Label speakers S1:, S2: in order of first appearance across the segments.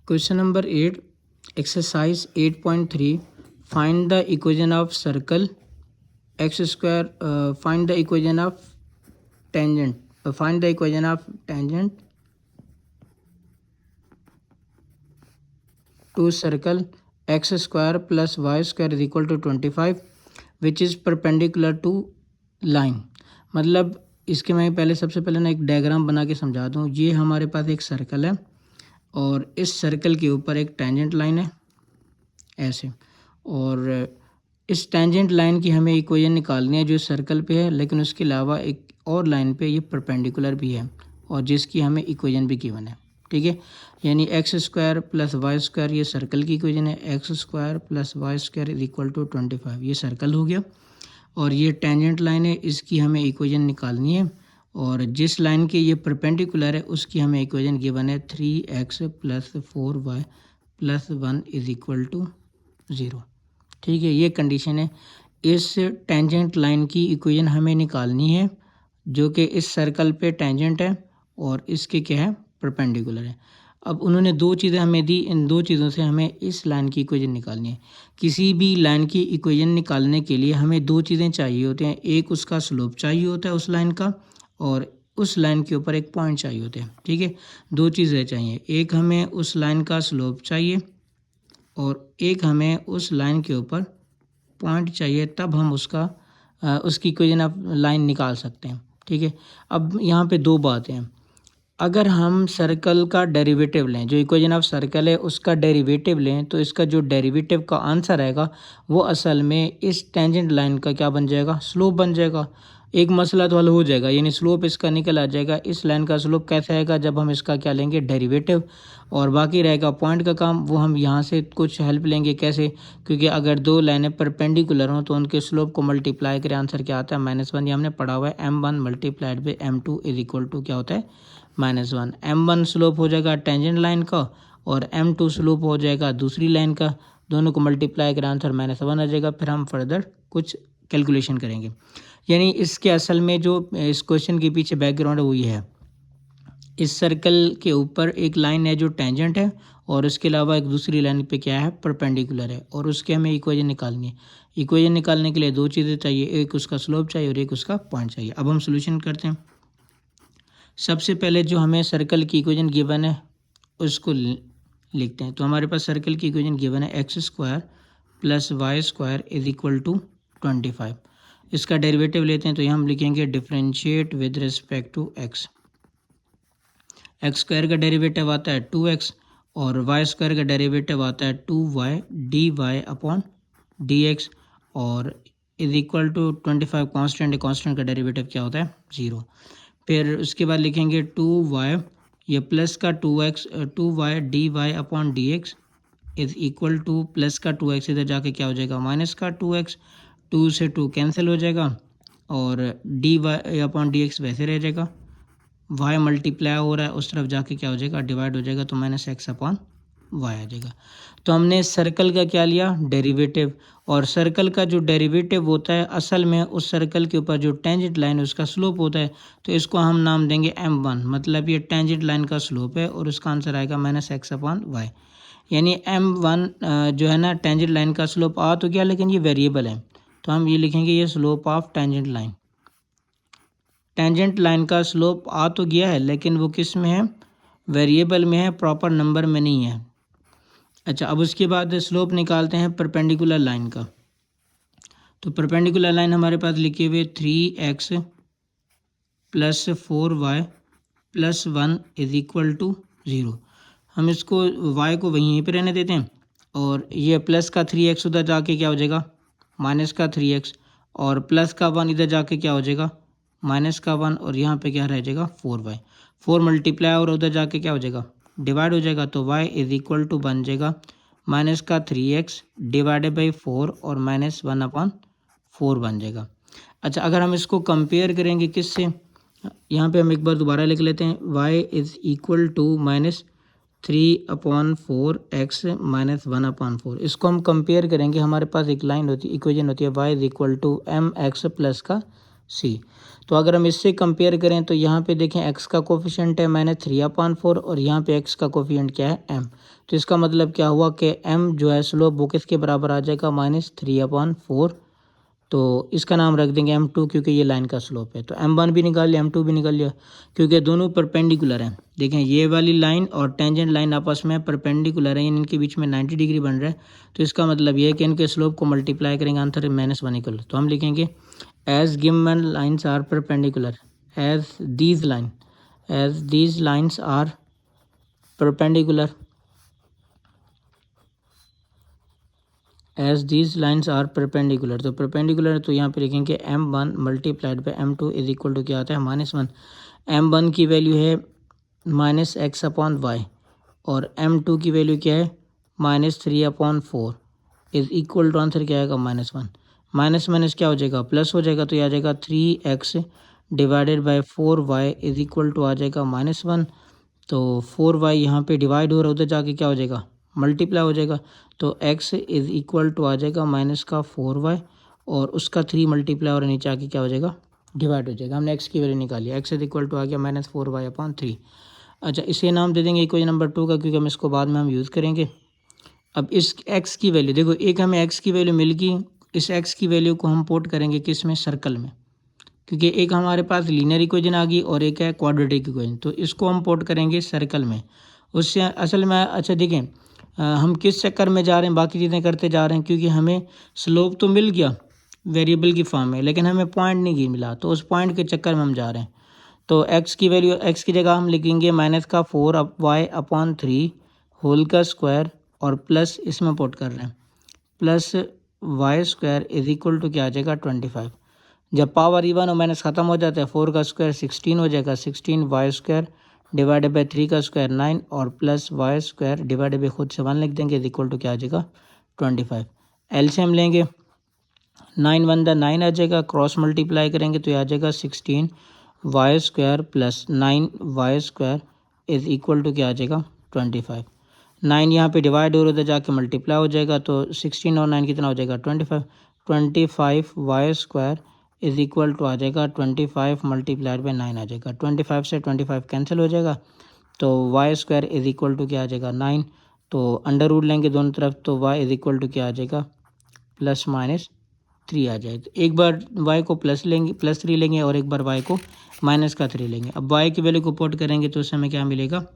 S1: Question number 8, exercise 8.3. Find the equation of circle x square. Find the equation of tangent. Find the equation of tangent to circle x square plus y square is equal to 25, which is perpendicular to line. मतलब इसके मैं पहले सबसे पहले ना एक diagram बना के समझा दूँ. ये हमारे पास एक सर्कल है और इस सर्कल के ऊपर एक टेंजेंट लाइन है ऐसे, और इस टेंजेंट लाइन की हमें इक्वेशन निकालनी है जो सर्कल पे है, लेकिन उसके अलावा एक और लाइन पे ये परपेंडिकुलर भी है और जिसकी हमें इक्वेशन भी गिवन है. ठीक है, यानी x square plus y square ये सर्कल की इक्वेशन है. X square plus y square is equal to 25, ये सर्कल हो गया. और ये टेंजेंट लाइन है, इसकी हमें इक्वेशन निकालनी है. और जिस लाइन के ये परपेंडिकुलर है उसकी हमें इक्वेशन गिवन है 3x plus 4y plus 1 is equal to 0. ठीक है, ये कंडीशन है. इस टेंजेंट लाइन की इक्वेशन हमें निकालनी है जो कि इस सर्कल पे टेंजेंट है और इसके क्या है, परपेंडिकुलर है. अब उन्होंने दो चीज़ें हमें दी, इन दो चीज़ों से हमें इस लाइन की इक्वेशन निकालनी है. किसी भी लाइन की इक्वेशन निकालने के लिए हमें दो चीज़ें चाहिए होते हैं. एक उसका स्लोप चाहिए होता है उस लाइन का, और उस लाइन के ऊपर एक पॉइंट चाहिए होते हैं. ठीक है, दो चीज़ें चाहिए. एक हमें उस लाइन का स्लोप चाहिए और एक हमें उस लाइन के ऊपर पॉइंट चाहिए, तब हम उसकी इक्वेशन ऑफ लाइन निकाल सकते हैं. ठीक है, अब यहाँ पे दो बातें हैं. अगर हम सर्कल का डेरिवेटिव लें, जो इक्वेशन ऑफ सर्कल है उसका डेरिवेटिव लें, तो इसका जो डेरिवेटिव का आंसर आएगा वो असल में इस टेंजेंट लाइन का क्या बन जाएगा, स्लोप बन जाएगा. एक मसला तो हल हो जाएगा, यानी स्लोप इसका निकल आ जाएगा. इस लाइन का स्लोप कैसे आएगा, जब हम इसका क्या लेंगे, डेरिवेटिव. और बाकी रहेगा पॉइंट का काम, वो हम यहाँ से कुछ हेल्प लेंगे. कैसे, क्योंकि अगर दो लाइनें परपेंडिकुलर हों तो उनके स्लोप को मल्टीप्लाई करें, आंसर क्या आता है, -1. ये हमने पढ़ा हुआ है. m1 multiplied by m2 is equal to क्या होता है, -1. m1 स्लोप हो जाएगा टेंजेंट लाइन का और m2 स्लोप हो जाएगा दूसरी लाइन का. दोनों को मल्टीप्लाई करें, आंसर -1 आ जाएगा. फिर हम फर्दर कुछ कैलकुलेशन करेंगे. यानी इसके असल में जो इस क्वेश्चन के पीछे बैकग्राउंड है वो ये है. इस सर्कल के ऊपर एक लाइन है जो टेंजेंट है और उसके अलावा एक दूसरी लाइन पे क्या है, परपेंडिकुलर है, और उसके हमें इक्वेशन निकालनी है. इक्वेशन निकालने के लिए दो चीज़ें चाहिए, एक उसका स्लोप चाहिए और एक उसका पॉइंट चाहिए. अब हम सोल्यूशन करते हैं. सबसे पहले जो हमें सर्कल की इक्वेशन गिवन है उसको लिखते हैं. तो हमारे पास सर्कल की इक्वेशन गिवन है x square plus y square is equal to 25. इसका डेरिवेटिव लेते हैं तो यहाँ हम लिखेंगे differentiate with respect to x. X square का डेरिवेटिव आता है 2x और वाई स्क्वायर का डेरिवेटिव आता है 2y dy अपॉन dx और is equal to 25. Constant, constant का डेरिवेटिव क्या होता है, 0. फिर उसके बाद लिखेंगे 2y, ये प्लस का 2y dy upon dx is equal two plus का 2x, इधर जाके क्या हो जाएगा, माइनस का 2x. 2 से 2 कैंसिल हो जाएगा और dy अपॉन dx वैसे रह जाएगा. y मल्टीप्लाई हो रहा है, उस तरफ जाके क्या हो जाएगा, डिवाइड हो जाएगा, तो -x अपॉन y आ जाएगा. तो हमने सर्कल का क्या लिया, डेरिवेटिव. और सर्कल का जो डेरिवेटिव होता है असल में उस सर्कल के ऊपर जो टेंजेंट लाइन है उसका स्लोप होता है. तो इसको हम नाम देंगे m1, मतलब ये टेंजेंट लाइन का स्लोप है और उसका आंसर आएगा -x अपॉन y. यानी m1 जो है ना, टेंजेंट लाइन का स्लोप आ तो गया लेकिन ये वेरिएबल है, तो हम ये लिखेंगे ये slope of tangent line. Tangent line का स्लोप आ तो गया है लेकिन वो किस में है, वेरिएबल में है, प्रॉपर नंबर में नहीं है. अच्छा, अब उसके बाद स्लोप निकालते हैं परपेंडिकुलर लाइन का. तो परपेंडिकुलर लाइन हमारे पास लिखे हुए 3x plus 4y plus 1 is equal to 0. हम इसको y को वहीं पे रहने देते हैं और ये प्लस का 3x उधर जाके क्या हो जाएगा, माइनस का 3x, और प्लस का 1 इधर जाके क्या हो जाएगा, माइनस का 1, और यहाँ पे क्या रह जाएगा, 4y. 4 मल्टीप्लाई और उधर जाके क्या हो जाएगा, डिवाइड हो जाएगा, तो y इज इक्वल टू बन जाएगा माइनस का 3x डिवाइडेड बाई 4 और -1 अपॉन 4 बन जाएगा. अच्छा, अगर हम इसको कंपेयर करेंगे किससे, यहाँ पे हम एक बार दोबारा लिख लेते हैं. y is equal to -3 upon 4x -1 upon 4. इसको हम कंपेयर करेंगे, हमारे पास एक लाइन होती है, इक्वेशन होती है y is equal to mx plus का सी। तो अगर हम इससे कंपेयर करें तो यहाँ पे देखें x का कोफिशिएंट है -3/4 और यहाँ पे x का कोफिशिएंट क्या है m। तो इसका मतलब क्या हुआ कि m जो है स्लोप वो किसके बराबर आ जाएगा -3/4। तो इसका नाम रख देंगे m2 क्योंकि ये लाइन का स्लोप है। तो m1 भी निकाल लिया, m2 भी निकाल लिया क्योंकि दोनों परपेंडिकुलर हैं। देखें ये वाली लाइन और टेंजेंट लाइन आपस में परपेंडिकुलर है, इनके बीच में 90 डिग्री बन रहा है। तो इसका मतलब ये है कि इनके स्लोप को मल्टीप्लाई करेंगे, आंसर -1 इक्वल। तो हम लिखेंगे as given lines are perpendicular, as these lines are perpendicular, as these lines are perpendicular. तो परपेंडिकुलर तो यहाँ पे लिखेंगे m1 multiplied by m2 is equal to क्या आता है -1। m1 की वैल्यू है -x/y और m2 की वैल्यू क्या है -3/4 इज इक्वल टू आंसर क्या आएगा -1। माइनस क्या हो जाएगा प्लस हो जाएगा, तो ये आ जाएगा 3x divided by 4y is equal to आ जाएगा -1। तो 4y यहाँ पे डिवाइड हो रहा है, उधर जाके क्या हो जाएगा मल्टीप्लाई हो जाएगा। तो x इज इक्वल टू आ जाएगा -4y और उसका 3 मल्टीप्लाई और नीचे आके क्या हो जाएगा डिवाइड हो जाएगा। हमने x की वैल्यू निकाली, x इज इक्वल टू आ गया -4y/3। अच्छा इसे नाम दे देंगे इक्वेशन नंबर 2 का, क्योंकि हम इसको बाद में हम यूज़ करेंगे। अब इस x की वैल्यू देखो, एक हमें x की वैल्यू मिल गई, इस x की वैल्यू को हम पुट करेंगे किस में, सर्कल में, क्योंकि एक हमारे पास लीनियर इक्वेशन आ गई और एक है क्वाड्रेटिक इक्वेशन। तो इसको हम पुट करेंगे सर्कल में। उससे असल में अच्छा देखें हम किस चक्कर में जा रहे हैं, बाकी चीज़ें करते जा रहे हैं, क्योंकि हमें स्लोप तो मिल गया वेरिएबल की फॉर्म में, लेकिन हमें पॉइंट नहीं मिला, तो उस पॉइंट के चक्कर में हम जा रहे हैं। तो x की वैल्यू, x की जगह हम लिखेंगे -4y/3 होल का स्क्वायर और प्लस इसमें पुट कर रहे हैं +y² इज इक्वल टू क्या आ जाएगा 25। जब पावर इवन और माइनस ख़त्म हो जाता है 4 का स्क्वायर 16 हो जाएगा, 16y² डिवाइडेड बाई 3 का स्क्वायर 9 और +y² डिवाइडेड बाई खुद से 1 लिख देंगे इज इक्वल टू क्या आ जाएगा 25। एलसीएम लेंगे 9 1 9 आ जाएगा, क्रॉस मल्टीप्लाई करेंगे तो ये आ जाएगा 16y² plus 9y² is equal to क्या आ जाएगा 25। 9 यहाँ पे डिवाइड हो रहा है, जाके मल्टीप्लाई हो जाएगा, तो 16 और 9 कितना हो जाएगा 25। 25y² इज इक्वल टू आ जाएगा 25 मल्टीप्लाइड बाई 9 आ जाएगा। 25 से 25 कैंसिल हो जाएगा, तो y² इज इक्वल टू क्या आ जाएगा 9। तो अंडर रूट लेंगे दोनों तरफ, तो y इज इक्वल टू क्या आ जाएगा +-3 आ जाए। तो एक बार y को +3 लेंगे और एक बार y को -3 लेंगे। अब y की वैल्यू को पुट करेंगे तो उस हमें क्या मिलेगा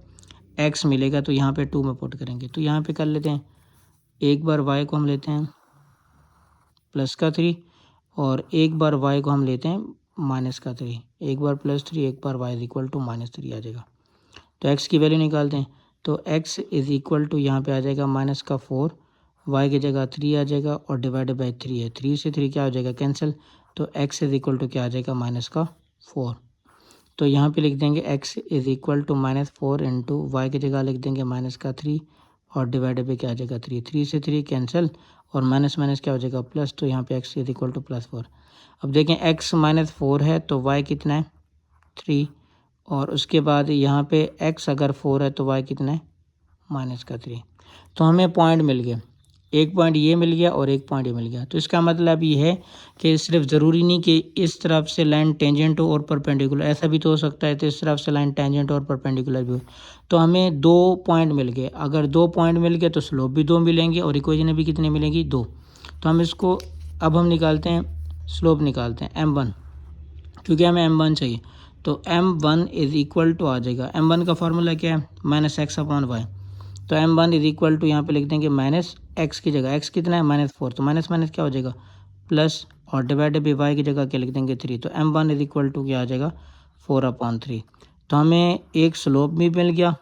S1: x मिलेगा, तो यहाँ पे 2 में पुट करेंगे। तो यहाँ पे कर लेते हैं, एक बार y को हम लेते हैं +3 और एक बार y को हम लेते हैं -3। एक बार +3 एक बार y इज इक्वल टू -3 आ जाएगा। तो x की वैल्यू निकालते हैं, तो x इज इक्वल टू यहाँ पे आ जाएगा -4, y की जगह 3 आ जाएगा और डिवाइडेड बाई 3 है, 3 से 3 क्या हो जाएगा कैंसिल, तो x इज इक्वल टू क्या आ जाएगा -4। तो यहाँ पे लिख देंगे x is equal to -4 into y की जगह लिख देंगे -3 और डिवाइडेड बाई क्या आ जाएगा 3, 3 से 3 कैंसिल और माइनस माइनस क्या हो जाएगा प्लस, तो यहाँ पे x इज इक्वल टू +4। अब देखें x -4 है तो y कितना है 3, और उसके बाद यहाँ पे x अगर 4 है तो y कितना है -3। तो हमें पॉइंट मिल गया, एक पॉइंट ये मिल गया और एक पॉइंट ये मिल गया। तो इसका मतलब ये है कि सिर्फ ज़रूरी नहीं कि इस तरफ से लाइन टेंजेंट हो और परपेंडिकुलर, ऐसा भी तो हो सकता है तो इस तरफ से लाइन टेंजेंट और परपेंडिकुलर भी हो। तो हमें 2 पॉइंट मिल गए, अगर 2 पॉइंट मिल गए तो स्लोप भी 2 मिलेंगे और इक्वेशन भी कितनी मिलेंगी 2। तो हम इसको अब हम निकालते हैं, स्लोप निकालते हैं m1, क्योंकि हमें m1 चाहिए। तो m1 इज इक्वल टू आ जाएगा, m1 का फार्मूला क्या है -x/y। तो m1 इज इक्वल टू यहाँ पे लिख देंगे -x की जगह x कितना है -4, तो माइनस माइनस क्या हो जाएगा प्लस और डिवाइडेड बाई y की जगह क्या लिख देंगे 3। तो m1 इज इक्वल टू क्या आ जाएगा 4/3। तो हमें एक स्लोप भी मिल गया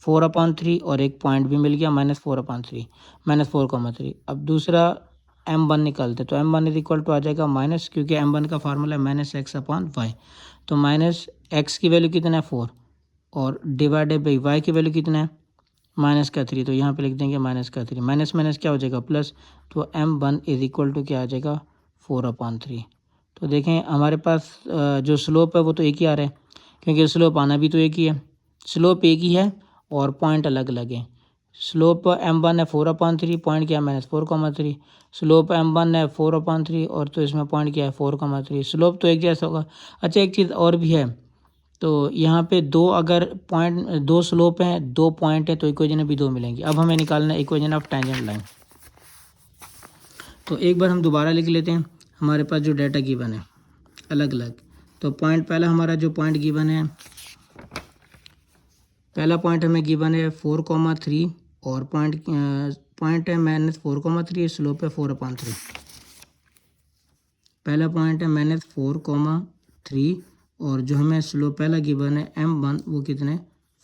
S1: 4/3 और एक पॉइंट भी मिल गया -4/3, -4,3। अब दूसरा m1 निकालते, तो m1 इज इक्वल टू आ जाएगा माइनस, क्योंकि m1 का फार्मूला है -x/y। तो -x की वैल्यू कितना है 4 और डिवाइडेड बाई y की वैल्यू कितना है -3। तो यहाँ पे लिख देंगे -3, माइनस माइनस क्या हो जाएगा प्लस, तो m1 इज इक्वल टू क्या आ जाएगा 4/3। तो देखें हमारे पास जो स्लोप है वो तो एक ही आ रहा है, क्योंकि स्लोप आना भी तो एक ही है, स्लोप एक ही है और पॉइंट अलग अलग है। स्लोप m1 है 4/3, पॉइंट क्या है -4,3। स्लोप m1 है 4/3 और तो इसमें पॉइंट क्या है 4,3। स्लोप तो एक जैसा होगा। अच्छा एक चीज़ और भी है, तो यहाँ पे अगर दो स्लोप हैं, 2 पॉइंट है, तो इक्वेशन भी 2 मिलेंगी। अब हमें निकालना है इक्वेशन ऑफ टेंजेंट लाइन। तो एक बार हम दोबारा लिख लेते हैं हमारे पास जो डाटा गिवन है अलग अलग। तो पॉइंट पहला हमारा जो पॉइंट गिवन है, पहला पॉइंट हमें गिवन है 4,3 और पॉइंट है -4,3, स्लोप है 4/3। पहला पॉइंट है -4,3 और जो हमें स्लोप पहला गिवन है m1 वो कितने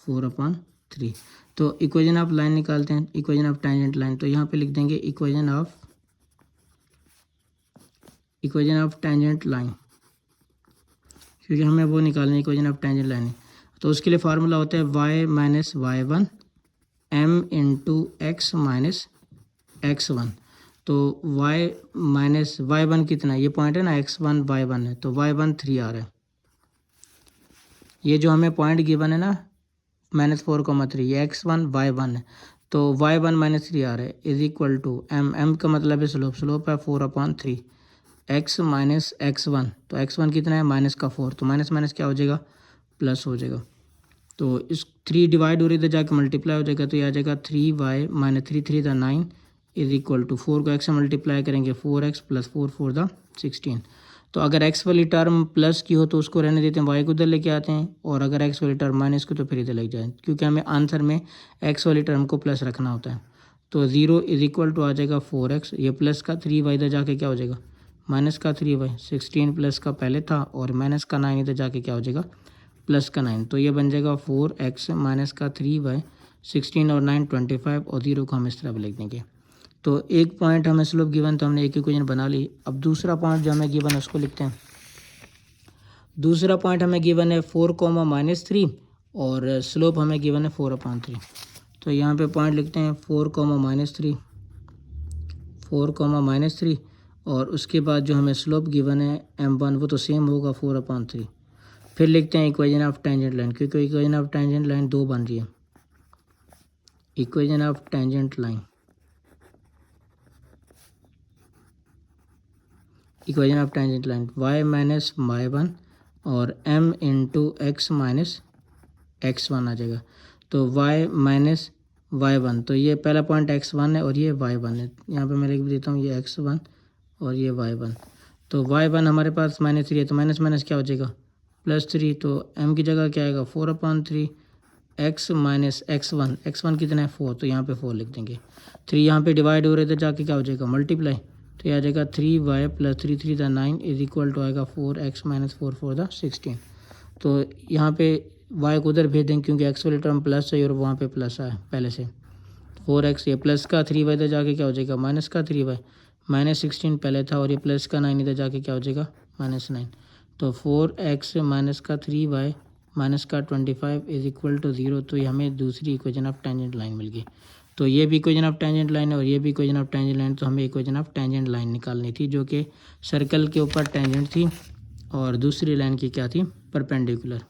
S1: 4/3। तो इक्वेशन ऑफ लाइन निकालते हैं, इक्वेशन ऑफ टेंजेंट लाइन। तो यहाँ पे लिख देंगे इक्वेशन ऑफ टेंजेंट लाइन, क्योंकि हमें वो निकालना है इक्वेशन ऑफ टेंजेंट लाइन। तो उसके लिए फार्मूला होता है y - y1 m × x - x1। तो y - y1 कितना है, ये पॉइंट है ना, x1 y1 है, तो y1 3 आ रहा है। ये जो हमें पॉइंट गिवन है ना -4,3, ये x1 y1 है, तो y1 -3 आ रहा है इज इक्वल टू m का मतलब है स्लोप है 4/3 x - x1। तो x1 कितना है -4, तो माइनस क्या हो जाएगा प्लस हो जाएगा। तो इस 3 डिवाइड हो रही, इधर जाके मल्टीप्लाई हो जाएगा, तो ये आ जाएगा 3y - 3 3 = 9 इज इक्वल टू 4 को x से मल्टीप्लाई करेंगे 4x + 4 4 = 16। तो अगर x वाली टर्म प्लस की हो तो उसको रहने देते हैं, y को उधर लेके आते हैं, और अगर x वाली टर्म माइनस की तो फिर इधर लेके जाए, क्योंकि हमें आंसर में x वाली टर्म को प्लस रखना होता है। तो 0 इज इक्वल टू आ जाएगा 4x, ये प्लस का 3y इधर जाके क्या हो जाएगा माइनस का 3y, 16 प्लस का पहले था और माइनस का 9 इधर जाके क्या हो जाएगा प्लस का 9। तो ये बन जाएगा 4x माइनस का 3y, 16 और 9 25 और 0 को हम इस तरह लिख देंगे। तो एक पॉइंट हमें स्लोप गिवन, तो हमने एक इक्वेशन बना ली। अब दूसरा पॉइंट जो हमें गिवन है उसको लिखते हैं। दूसरा पॉइंट हमें गिवन है 4,-3 और स्लोप हमें गिवन है 4/3। तो यहाँ पे पॉइंट लिखते हैं 4,-3 और उसके बाद जो हमें स्लोप गिवन है m1 वो तो सेम होगा 4/3। फिर लिखते हैं इक्वेशन ऑफ टेंजेंट लाइन, क्योंकि इक्वेशन ऑफ टेंजेंट लाइन 2 बन रही है। Equation of tangent line, equation of tangent line y - y1 और m × x - x1 आ जाएगा। तो y - y1, तो ये पहला पॉइंट x1 है और ये y1 है। यहाँ पे मैं लिख देता हूँ ये x1 और ये y1। तो y1 हमारे पास -3 है, तो माइनस क्या हो जाएगा +3। तो m की जगह क्या आएगा 4/3 x - x1 कितना है 4, तो यहाँ पे 4 लिख देंगे। 3 यहाँ पे डिवाइड हो रहे थे, जाके क्या हो जाएगा मल्टीप्लाई, तो ये आ जाएगा 3y + 3 3 = 9 इज इक्वल टू आएगा 4x - 4 4 = 16। तो यहाँ पे y को उधर भेज देंगे, क्योंकि x वाली टर्म प्लस है और वहाँ पे प्लस है पहले से 4x, ये प्लस का 3y इधर जाके क्या हो जाएगा माइनस का 3y, -16 पहले था और ये प्लस का 9 इधर जाके क्या हो जाएगा -9। तो 4x माइनस का 3y माइनस का 25 इज इक्वल टू 0। तो ये हमें दूसरी इक्वेशन ऑफ टेंजेंट लाइन मिल गई। तो ये भी इक्वेशन ऑफ टेंजेंट लाइन है और ये भी इक्वेशन ऑफ टेंजेंट लाइन। तो हमें इक्वेशन ऑफ टेंजेंट लाइन निकालनी थी, जो कि सर्कल के ऊपर टेंजेंट थी और दूसरी लाइन की क्या थी परपेंडिकुलर।